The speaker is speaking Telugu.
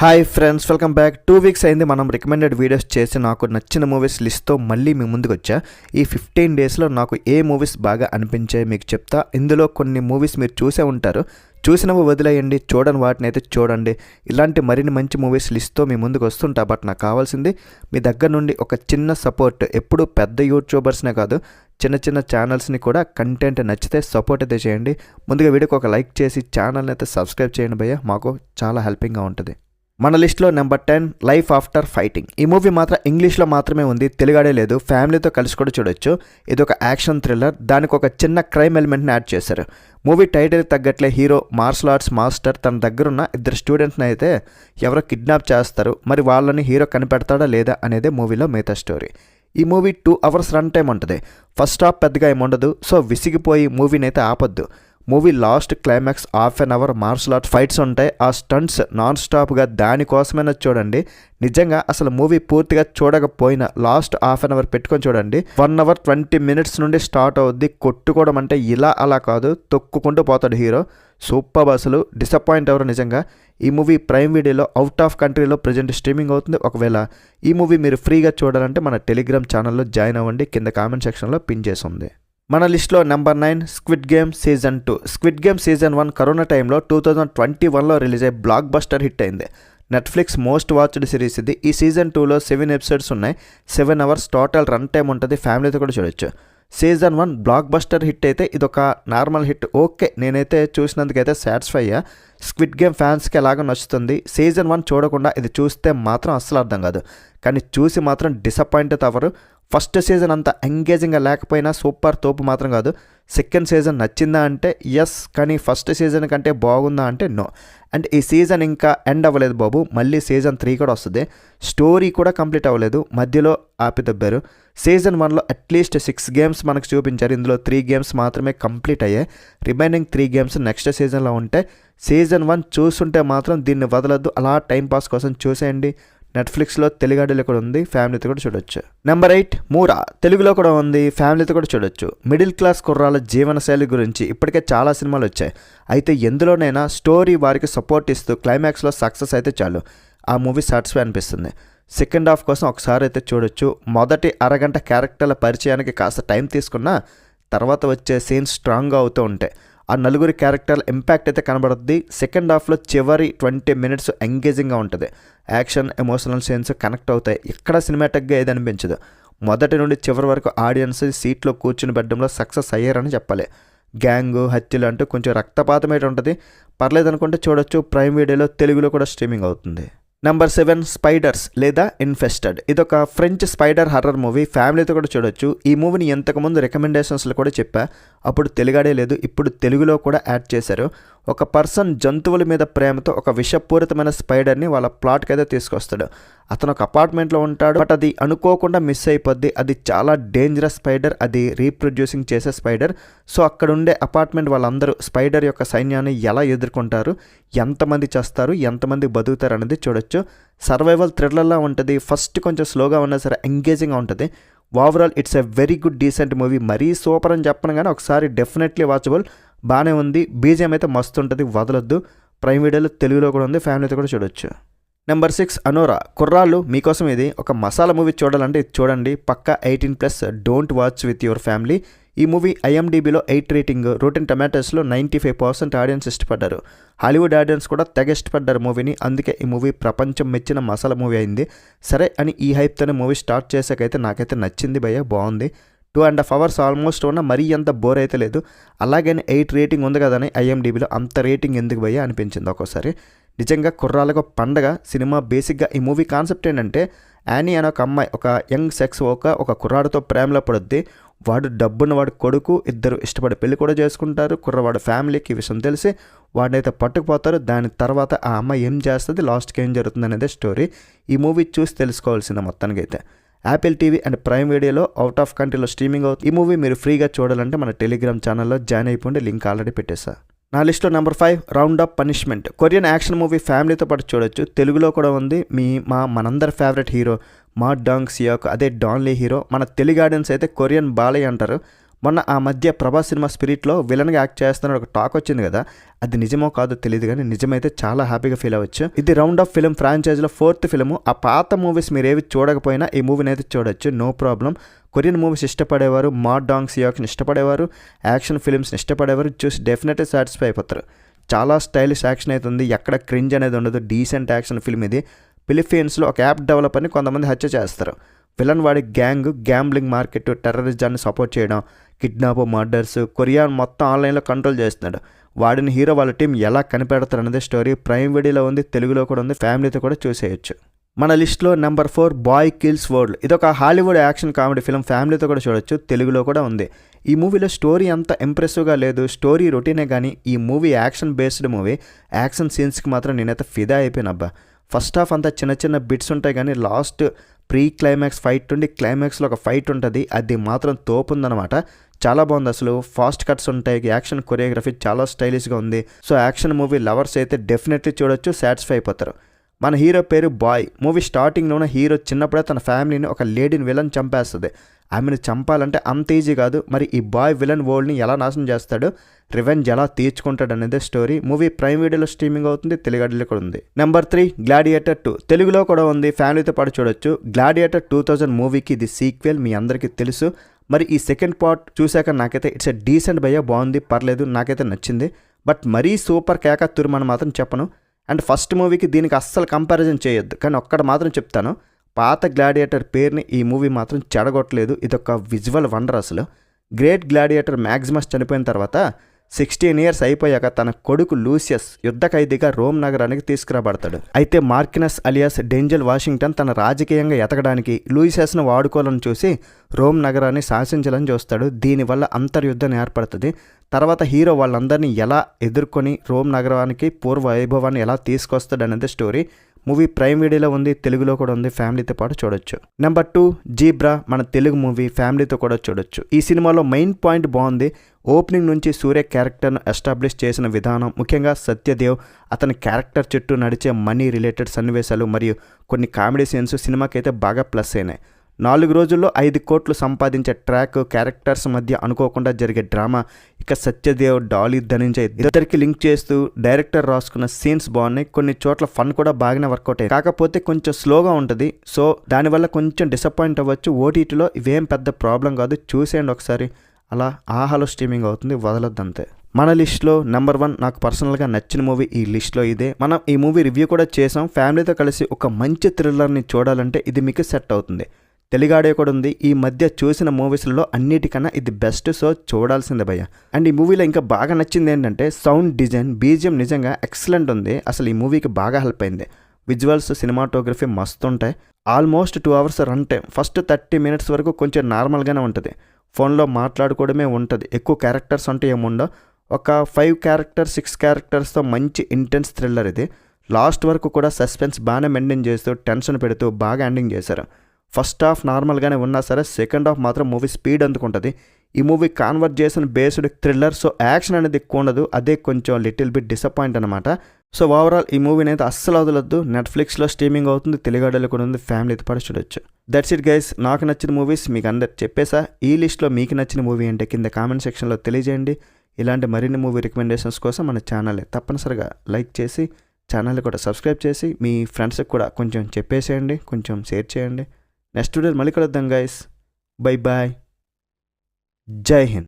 Hi friends, welcome back. 2 weeks అయింది మనం రికమెండెడ్ వీడియోస్ చేసి నాకు నచ్చిన మూవీస్ లిస్ట్తో మళ్ళీ మీ ముందుకు వచ్చా. ఈ 15 డేస్లో నాకు ఏ మూవీస్ బాగా అనిపించాయి మీకు చెప్తా. ఇందులో కొన్ని మూవీస్ మీరు చూసే ఉంటారు, చూసినవి వదిలేయండి, చూడని వాటిని అయితే చూడండి. ఇలాంటి మరిన్ని మంచి మూవీస్ లిస్ట్తో మీ ముందుకు వస్తుంటా. బట్ నాకు కావాల్సింది మీ దగ్గర నుండి ఒక చిన్న సపోర్ట్. ఎప్పుడు పెద్ద యూట్యూబర్స్నే కాదు, చిన్న చిన్న ఛానల్స్ని కూడా కంటెంట్ నచ్చితే సపోర్ట్ అయితే చేయండి. ముందుగా వీడియోకి ఒక లైక్ చేసి ఛానల్ని అయితే సబ్స్క్రైబ్ చేయండి భయ్య, మాకు చాలా హెల్పింగ్గా ఉంటుంది. మన లిస్ట్లో నెంబర్ 10 లైఫ్ ఆఫ్టర్ ఫైటింగ్. ఈ మూవీ మాత్రం ఇంగ్లీష్లో మాత్రమే ఉంది, తెలుగాడే లేదు. ఫ్యామిలీతో కలిసి కూడా చూడొచ్చు. ఇది ఒక యాక్షన్ థ్రిల్లర్, దానికి ఒక చిన్న క్రైమ్ ఎలిమెంట్ని యాడ్ చేశారు. మూవీ టైటిల్ తగ్గట్లే హీరో మార్షల్ ఆర్ట్స్ మాస్టర్ తన దగ్గరున్న 2 స్టూడెంట్స్ని అయితే ఎవరో కిడ్నాప్ చేస్తారు. మరి వాళ్ళని హీరో కనిపెడతాడా లేదా అనేది మూవీలో మిగతా స్టోరీ. ఈ మూవీ 2 అవర్స్ రన్ టైం ఉంటుంది. ఫస్ట్ హాఫ్ పెద్దగా ఏముండదు, సో విసిగిపోయి మూవీని అయితే ఆపొద్దు. Movie last climax half an hour martial art fights ఉంటాయి. ఆ స్టంట్స్ నాన్ స్టాప్గా దానికోసమైనా చూడండి. నిజంగా అసలు మూవీ పూర్తిగా చూడకపోయినా లాస్ట్ హాఫ్ అన్ అవర్ పెట్టుకొని చూడండి. 1 అవర్ 20 మినిట్స్ నుండి స్టార్ట్ అవుద్ది. కొట్టుకోవడం అంటే ఇలా అలా కాదు, తొక్కుకుంటూ పోతాడు హీరో. సూపర్. అసలు డిసప్పాయింట్ ఎవరు నిజంగా. ఈ మూవీ ప్రైమ్ వీడియోలో అవుట్ ఆఫ్ కంట్రీలో ప్రజెంట్ స్ట్రీమింగ్ అవుతుంది. ఒకవేళ ఈ మూవీ మీరు ఫ్రీగా చూడాలంటే మన టెలిగ్రామ్ ఛానల్లో జాయిన్ అవ్వండి, కింద కామెంట్ సెక్షన్లో పిన్ చేసి ఉంది. మన లిస్ట్లో number 9 squid game season 2. Squid game season 1 corona టైంలో 2021లో రిలీజ్ అయ్యి బ్లాక్ బస్టర్ హిట్ అయింది. నెట్ఫ్లిక్స్ మోస్ట్ వాచ్డ్ సిరీస్ ఇది. ఈ సీజన్ 2లో 7 ఎపిసోడ్స్ ఉన్నాయి. 7 అవర్స్ టోటల్ రన్ టైం ఉంటుంది. ఫ్యామిలీతో కూడా చూడొచ్చు. సీజన్ 1 బ్లాక్ బస్టర్ హిట్ అయితే ఇదొక నార్మల్ హిట్. ఓకే, నేనైతే చూసినందుకైతే సాటిస్ఫై అయ్యా. స్క్విడ్ గేమ్ ఫ్యాన్స్కి ఎలాగో నచ్చుతుంది. సీజన్ 1 చూడకుండా ఇది చూస్తే మాత్రం అస్సలు అర్థం కాదు, కానీ చూసి మాత్రం డిసప్పాయింట్ అవ్వరు. ఫస్ట్ సీజన్ అంతా ఎంగేజింగ్గా లేకపోయినా సూపర్ తోపు మాత్రం కాదు. సెకండ్ సీజన్ నచ్చిందా అంటే ఎస్, కానీ ఫస్ట్ సీజన్ కంటే బాగుందా అంటే నో. అండ్ ఈ సీజన్ ఇంకా ఎండ్ అవ్వలేదు బాబు, మళ్ళీ సీజన్ 3 కూడా వస్తుంది. స్టోరీ కూడా కంప్లీట్ అవ్వలేదు, మధ్యలో ఆపిదబ్బారు. సీజన్ 1లో అట్లీస్ట్ 6 గేమ్స్ మనకు చూపించారు. ఇందులో 3 గేమ్స్ మాత్రమే కంప్లీట్ అయ్యాయి. రిమైనింగ్ 3 గేమ్స్ నెక్స్ట్ సీజన్లో ఉంటాయి. సీజన్ 1 చూస్తుంటే మాత్రం దీన్ని వదలొద్దు, అలా టైంపాస్ కోసం చూసేయండి. నెట్ఫ్లిక్స్లో తెలుగులో కూడా ఉంది, ఫ్యామిలీతో కూడా చూడొచ్చు. నెంబర్ 8 మూరా. తెలుగులో కూడా ఉంది, ఫ్యామిలీతో కూడా చూడొచ్చు. మిడిల్ క్లాస్ కుర్రాల జీవనశైలి గురించి ఇప్పటికే చాలా సినిమాలు వచ్చాయి. అయితే ఎందులోనైనా స్టోరీ వారికి సపోర్ట్ ఇస్తూ క్లైమాక్స్లో సక్సెస్ అయితే చాలు, ఆ మూవీ సాటిస్ఫై అనిపిస్తుంది. సెకండ్ హాఫ్ కోసం ఒకసారి అయితే చూడొచ్చు. మొదటి అరగంట క్యారెక్టర్ల పరిచయానికి కాస్త టైం తీసుకున్నా తర్వాత వచ్చే సీన్స్ స్ట్రాంగ్గా అవుతూ ఉంటాయి. ఆ నలుగురి క్యారెక్టర్ల ఇంపాక్ట్ అయితే కనబడుతుంది. సెకండ్ హాఫ్లో చివరి 20 మినిట్స్ ఎంగేజింగ్గా ఉంటుంది. యాక్షన్, ఎమోషనల్ సీన్స్ కనెక్ట్ అవుతాయి. ఇక్కడ సినిమాటిక్గా ఏది అనిపించదు. మొదటి నుండి చివరి వరకు ఆడియన్స్ సీట్లో కూర్చుని పెట్టడంలో సక్సెస్ అయ్యారని చెప్పాలి. గ్యాంగు, హత్యలు అంటూ కొంచెం రక్తపాతమే ఉంటుంది. పర్లేదు అనుకుంటే చూడొచ్చు. ప్రైమ్ వీడియోలో తెలుగులో కూడా స్ట్రీమింగ్ అవుతుంది. నెంబర్ 7 స్పైడర్స్ లేదా ఇన్ఫెస్టెడ్. ఇదొక ఫ్రెంచ్ స్పైడర్ హర్రర్ మూవీ. ఫ్యామిలీతో కూడా చూడొచ్చు. ఈ మూవీని ఇంతకుముందు రికమెండేషన్స్లో కూడా చెప్పా, అప్పుడు తెలుగాడే లేదు, ఇప్పుడు తెలుగులో కూడా యాడ్ చేశారు. ఒక పర్సన్ జంతువుల మీద ప్రేమతో ఒక విషపూరితమైన స్పైడర్ని వాళ్ళ ప్లాట్కి అయితే తీసుకొస్తాడు. అతను ఒక అపార్ట్మెంట్లో ఉంటాడు, బట్ అది అనుకోకుండా మిస్ అయిపోద్ది. అది చాలా డేంజరస్ స్పైడర్, అది రీప్రొడ్యూసింగ్ చేసే స్పైడర్. సో అక్కడ ఉండే అపార్ట్మెంట్ వాళ్ళందరూ స్పైడర్ యొక్క సైన్యాన్ని ఎలా ఎదుర్కొంటారు, ఎంతమంది చేస్తారు, ఎంతమంది బతుకుతారు అనేది చూడొచ్చు. సర్వైవల్ థ్రిల్లర్లా ఉంటుంది. ఫస్ట్ కొంచెం స్లోగా ఉన్నా సరే ఎంగేజింగ్గా ఉంటుంది. Overall it's a very good decent movie. మరీ సూపర్ అని చెప్పను కానీ ఒకసారి డెఫినెట్లీ వాచబుల్. బాగానే ఉంది. బీజిఎం అయితే మస్తు ఉంటుంది, వదలొద్దు. ప్రైమ్ వీడియోలో తెలుగులో కూడా ఉంది, ఫ్యామిలీతో కూడా చూడొచ్చు. నెంబర్ 6 అనోరా. కుర్రాళ్ళు మీకోసం ఇది ఒక మసాలా మూవీ చూడాలంటే ఇది చూడండి. పక్కా 18+. Don't watch with your family. ఈ మూవీ ఐఎండిబిలో 8 రేటింగ్. రోటెన్ టమాటోస్లో 95% ఆడియన్స్ ఇష్టపడ్డారు. హాలీవుడ్ ఆడియన్స్ కూడా తెగ ఇష్టపడ్డారు మూవీని. అందుకే ఈ మూవీ ప్రపంచం మెచ్చిన మసాలా మూవీ అయింది. సరే అని ఈ హైప్తోనే మూవీ స్టార్ట్ చేసాకైతే నాకైతే నచ్చింది భయ్య, బాగుంది. 2.5 అవర్స్ ఆల్మోస్ట్ ఉన్న, మరీ అంత బోర్ అయితే లేదు. అలాగని 8 రేటింగ్ ఉంది కదని ఐఎండిబిలో అంత రేటింగ్ ఎందుకు భయ్య అనిపించింది ఒక్కోసారి. నిజంగా కుర్రాలకు పండగ సినిమా. బేసిక్గా ఈ మూవీ కాన్సెప్ట్ ఏంటంటే, యానీ అనే ఒక అమ్మాయి ఒక యంగ్ సెక్స్ ఒక కుర్రాడితో ప్రేమలో పడుద్ది. వాడు డబ్బున్న వాడి కొడుకు, ఇద్దరు ఇష్టపడి పెళ్లి కూడా చేసుకుంటారు. కుర్రవాడు ఫ్యామిలీకి ఈ విషయం తెలిసి వాడినైతే పట్టుకుపోతారు. దాని తర్వాత ఆ అమ్మాయి ఏం చేస్తుంది, లాస్ట్కి ఏం జరుగుతుంది అనేది స్టోరీ. ఈ మూవీ చూసి తెలుసుకోవాల్సిందే మొత్తానికి అయితే. యాపిల్ టీవీ అండ్ ప్రైమ్ వీడియోలో అవుట్ ఆఫ్ కంట్రీలో స్ట్రీమింగ్ అవుతుంది. ఈ మూవీ మీరు ఫ్రీగా చూడాలంటే మన టెలిగ్రామ్ ఛానల్లో జాయిన్ అయిపోండి, లింక్ ఆల్రెడీ పెట్టేసా. నా లిస్ట్లో number 5 round of punishment. Korean action movie. ఫ్యామిలీతో పాటు చూడొచ్చు. తెలుగులో కూడా ఉంది. మనందరి ఫేవరెట్ హీరో మా డాంగ్ సియాక్, అదే డాన్లీ హీరో. మన తెలుగు ఆడియన్స్ అయితే కొరియన్ బాలయ్య అంటారు. మొన్న ఆ మధ్య ప్రభాస్ సినిమా స్పిరిట్లో విలన్గా యాక్ట్ చేస్తున్న ఒక టాక్ వచ్చింది కదా, అది నిజమో కాదో తెలియదు కానీ నిజమైతే చాలా హ్యాపీగా ఫీల్ అవ్వచ్చు. ఇది రౌండ్ ఆఫ్ ఫిల్మ్ ఫ్రాంచైజీలో 4th ఫిల్మ్. ఆ పాత మూవీస్ మీరు ఏవి చూడకపోయినా ఈ మూవీని అయితే చూడొచ్చు, నో ప్రాబ్లం. కొరియన్ మూవీస్ ఇష్టపడేవారు, మా డాంగ్ సియాక్ని ఇష్టపడేవారు, యాక్షన్ ఫిల్మ్స్ని ఇష్టపడేవారు చూసి డెఫినెట్గా సాటిస్ఫై అయిపోతారు. చాలా స్టైలిష్ యాక్షన్ అయితే ఉంది, ఎక్కడ క్రింజ్ అనేది ఉండదు, డీసెంట్ యాక్షన్ ఫిల్మ్ ఇది. ఫిలిప్పీన్స్లో ఒక యాప్ డెవలపర్ని కొంతమంది హత్య చేస్తారు. విలన్ వాడి గ్యాంగ్ గ్యాంబ్లింగ్ మార్కెట్, టెర్రరిజాన్ని సపోర్ట్ చేయడం, కిడ్నాప్, మర్డర్స్, కొరియా మొత్తం ఆన్లైన్లో కంట్రోల్ చేస్తున్నాడు. వాడిని హీరో వాళ్ళ టీం ఎలా కనిపెడతారు అనేది స్టోరీ. ప్రైమ్ వీడియోలో ఉంది, తెలుగులో కూడా ఉంది, ఫ్యామిలీతో కూడా చూసేయచ్చు. మన లిస్ట్లో నెంబర్ 4 బాయ్ కిల్స్ వరల్డ్. ఇదొక హాలీవుడ్ యాక్షన్ కామెడీ ఫిల్మ్, ఫ్యామిలీతో కూడా చూడొచ్చు, తెలుగులో కూడా ఉంది. ఈ మూవీలో స్టోరీ అంత ఇంప్రెసివ్గా లేదు, స్టోరీ రొటీనే, కానీ ఈ movie action based movie. Action సీన్స్కి మాత్రం నేనైతే ఫిదా అయిపోయినబ్బా. ఫస్ట్ హాఫ్ అంతా చిన్న చిన్న బిట్స్ ఉంటాయి, కానీ లాస్ట్ ప్రీ క్లైమాక్స్ ఫైట్ ఉండి క్లైమాక్స్లో ఒక ఫైట్ ఉంటుంది, అది మాత్రం తోపుందనమాట. చాలా బాగుంది అసలు. ఫాస్ట్ కట్స్ ఉంటాయి, యాక్షన్ కొరియోగ్రఫీ చాలా స్టైలిష్గా ఉంది. సో యాక్షన్ మూవీ లవర్స్ అయితే డెఫినెట్లీ చూడొచ్చు, సాటిస్ఫై అయిపోతారు. మన హీరో పేరు బాయ్. మూవీ స్టార్టింగ్లోనే హీరో చిన్నప్పుడే తన ఫ్యామిలీని ఒక లేడీని విలన్ చంపేస్తుంది. ఆమెను చంపాలంటే అంత ఈజీ కాదు. మరి ఈ బాయ్ విలన్ వరల్డ్ని ఎలా నాశనం చేస్తాడు, రివెంజ్ ఎలా తీర్చుకుంటాడు అనేది స్టోరీ. మూవీ ప్రైమ్ వీడియోలో స్ట్రీమింగ్ అవుతుంది, తెలుగులో కూడా ఉంది. Number 3 gladiator 2. తెలుగులో కూడా ఉంది, ఫ్యామిలీతో పాటు చూడొచ్చు. గ్లాడియేటర్ 2000 మూవీకి ఇది సీక్వెల్, మీ అందరికీ తెలుసు. మరి ఈ సెకండ్ పార్ట్ చూశాక నాకైతే ఇట్స్ ఎ డీసెంట్ భయ్య, బాగుంది, పర్లేదు, నాకైతే నచ్చింది. బట్ మరీ సూపర్ కేక తురుమని మాత్రం చెప్పను. అండ్ ఫస్ట్ మూవీకి దీనికి అస్సలు కంపారిజన్ చేయొద్దు, కానీ ఒక్కడ మాత్రం చెప్తాను, పాత గ్లాడియేటర్ పేరుని ఈ మూవీ మాత్రం చెడగొట్టలేదు. ఇదొక విజువల్ వండర్ అసలు. గ్రేట్ గ్లాడియేటర్ మ్యాక్సిమస్ చనిపోయిన తర్వాత 16 years అయిపోయాక తన కొడుకు లూసియస్ యుద్ధ ఖైదీగా రోమ్ నగరానికి తీసుకురాబడతాడు. అయితే మార్కినస్ అలియాస్ డేంజల్ వాషింగ్టన్ తన రాజకీయంగా ఎతకడానికి లూసియస్ను వాడుకోవాలని చూసి రోమ్ నగరాన్ని శాసించాలని చూస్తాడు. దీనివల్ల అంతర్యుద్ధం ఏర్పడుతుంది. తర్వాత హీరో వాళ్ళందరినీ ఎలా ఎదుర్కొని రోమ్ నగరానికి పూర్వ వైభవాన్ని ఎలా తీసుకొస్తాడు అనేది స్టోరీ. మూవీ ప్రైమ్ వీడియోలో ఉంది, తెలుగులో కూడా ఉంది, ఫ్యామిలీతో పాటు చూడొచ్చు. Number 2 zebra. మన తెలుగు మూవీ, ఫ్యామిలీతో కూడా చూడొచ్చు. ఈ సినిమాలో మెయిన్ పాయింట్ బాగుంది. ఓపెనింగ్ నుంచి సూర్య క్యారెక్టర్ను ఎస్టాబ్లిష్ చేసిన విధానం, ముఖ్యంగా సత్యదేవ్ అతని క్యారెక్టర్ చుట్టూ నడిచే మనీ రిలేటెడ్ సన్నివేశాలు మరియు కొన్ని కామెడీ సీన్స్ సినిమాకైతే బాగా ప్లస్ అయినాయి. 4 రోజుల్లో 5 కోట్లు సంపాదించే ట్రాక్, క్యారెక్టర్స్ మధ్య అనుకోకుండా జరిగే డ్రామా, ఇక సత్యదేవ్, డాలీ ధనంజయ్ ఇద్దరికి లింక్ చేస్తూ డైరెక్టర్ రాసుకున్న సీన్స్ బాగున్నాయి. కొన్ని చోట్ల ఫన్ కూడా బాగానే వర్కౌట్ అయ్యాయి, కాకపోతే కొంచెం స్లోగా ఉంటుంది. సో దానివల్ల కొంచెం డిసప్పాయింట్ అవ్వచ్చు. ఓటీటీలో ఇవేం పెద్ద ప్రాబ్లం కాదు, చూసేయండి ఒకసారి. అలా ఆహాలో స్ట్రీమింగ్ అవుతుంది, వదలొద్దంతే. మన లిస్ట్లో నెంబర్ 1 నాకు పర్సనల్గా నచ్చిన మూవీ ఈ లిస్ట్లో ఇదే. మనం ఈ మూవీ రివ్యూ కూడా చేసాం. ఫ్యామిలీతో కలిసి ఒక మంచి థ్రిల్లర్ని చూడాలంటే ఇది మీకు సెట్ అవుతుంది. తెలుగాడే కూడా ఉంది. ఈ మధ్య చూసిన మూవీస్లలో అన్నిటికన్నా ఇది బెస్ట్, సో చూడాల్సిందే భయ్య. అండ్ ఈ మూవీలో ఇంకా బాగా నచ్చింది ఏంటంటే సౌండ్ డిజైన్, బీజిఎం నిజంగా ఎక్సలెంట్ ఉంది. అసలు ఈ మూవీకి బాగా హెల్ప్ అయింది. విజువల్స్, సినిమాటోగ్రఫీ మస్తు ఉంటాయి. Almost 2 hours run time. First 30 minutes వరకు కొంచెం నార్మల్గానే ఉంటుంది, ఫోన్లో మాట్లాడుకోవడమే ఉంటుంది, ఎక్కువ క్యారెక్టర్స్ అంటే ఏముండో. ఒక 5 characters 6 charactersతో మంచి ఇంటెన్స్ థ్రిల్లర్ ఇది. లాస్ట్ వరకు కూడా సస్పెన్స్ బాగానే మెయింటైన్ చేస్తూ టెన్షన్ పెడుతూ బాగా ఎండింగ్ చేశారు. ఫస్ట్ హాఫ్ నార్మల్గానే ఉన్నా సరే సెకండ్ హాఫ్ మాత్రం మూవీ స్పీడ్ అందుకుంటుంది. ఈ movie conversation based thriller, so action అనేది ఎక్కువ ఉండదు, అదే కొంచెం లిటిల్ బిట్ డిసప్పాయింట్ అనమాట. సో ఓవరాల్ ఈ మూవీని అయితే అస్సలు వదలొద్దు. నెట్ఫ్లిక్స్లో స్ట్రీమింగ్ అవుతుంది, తెలుగులో కూడా ఉంది, ఫ్యామిలీతో పాటు చూడొచ్చు. That's it guys. నాకు నచ్చిన మూవీస్ మీకు అందరు చెప్పేసా. ఈ లిస్ట్లో మీకు నచ్చిన మూవీ అంటే కింద కామెంట్ సెక్షన్లో తెలియజేయండి. ఇలాంటి మరిన్ని మూవీ రికమెండేషన్స్ కోసం మన ఛానల్ని తప్పనిసరిగా లైక్ చేసి ఛానల్ని కూడా సబ్స్క్రైబ్ చేసి మీ ఫ్రెండ్స్కి కూడా కొంచెం చెప్పేసేయండి, కొంచెం షేర్ చేయండి. నెక్స్ట్ వీడియో మళ్ళీ కలుద్దాం గైస్. Bye bye. జై హింద్.